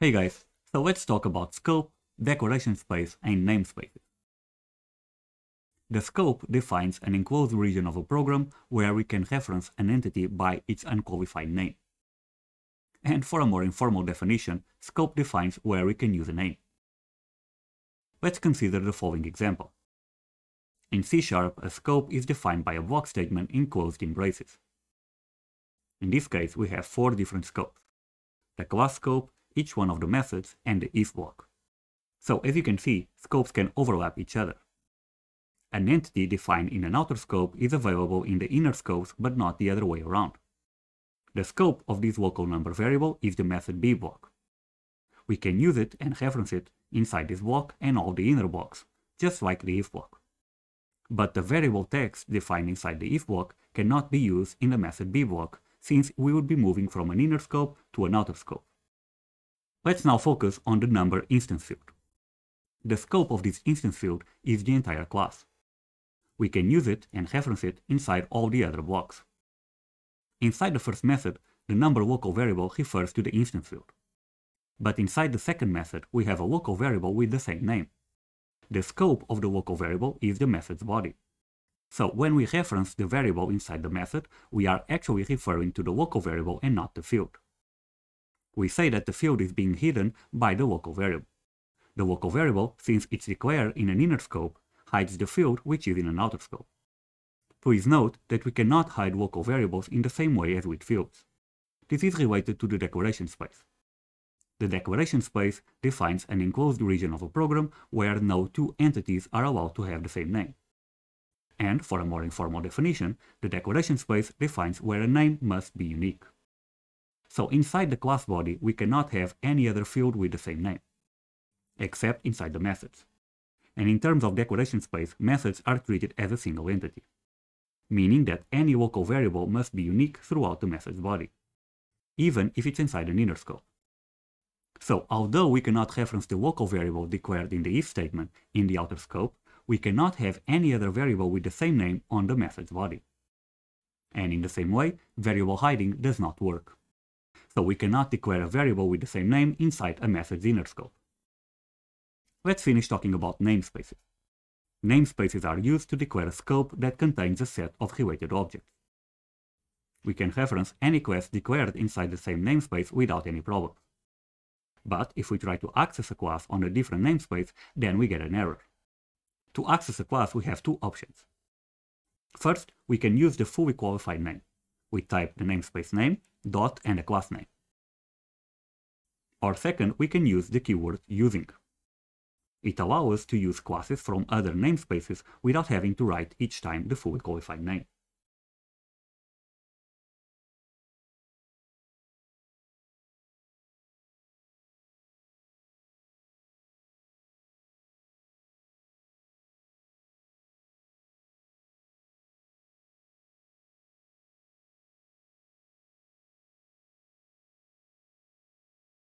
Hey guys, so let's talk about scope, decoration space, and namespaces. The scope defines an enclosed region of a program where we can reference an entity by its unqualified name. And for a more informal definition, scope defines where we can use a name. Let's consider the following example. In CSharp, a scope is defined by a block statement enclosed in braces. In this case, we have 4 different scopes: the class scope, each one of the methods, and the if block. So as you can see, scopes can overlap each other. An entity defined in an outer scope is available in the inner scopes, but not the other way around. The scope of this local number variable is the method b block. We can use it and reference it inside this block and all the inner blocks, just like the if block. But the variable text defined inside the if block cannot be used in the method b block, since we would be moving from an inner scope to an outer scope. Let's now focus on the number instance field. The scope of this instance field is the entire class. We can use it and reference it inside all the other blocks. Inside the first method, the number local variable refers to the instance field. But inside the second method, we have a local variable with the same name. The scope of the local variable is the method's body. So when we reference the variable inside the method, we are actually referring to the local variable and not the field. We say that the field is being hidden by the local variable. The local variable, since it's declared in an inner scope, hides the field which is in an outer scope. Please note that we cannot hide local variables in the same way as with fields. This is related to the declaration space. The declaration space defines an enclosed region of a program where no 2 entities are allowed to have the same name. And for a more informal definition, the declaration space defines where a name must be unique. So inside the class body, we cannot have any other field with the same name, except inside the methods. And in terms of declaration space, methods are treated as a single entity, meaning that any local variable must be unique throughout the method's body, even if it's inside an inner scope. So although we cannot reference the local variable declared in the if statement in the outer scope, we cannot have any other variable with the same name on the method's body. And in the same way, variable hiding does not work. So we cannot declare a variable with the same name inside a method's inner scope. Let's finish talking about namespaces. Namespaces are used to declare a scope that contains a set of related objects. We can reference any class declared inside the same namespace without any problem. But if we try to access a class on a different namespace, then we get an error. To access a class, we have 2 options. First, we can use the fully qualified name. We type the namespace name, dot, and a class name. Or second, we can use the keyword using. It allows us to use classes from other namespaces without having to write each time the fully qualified name.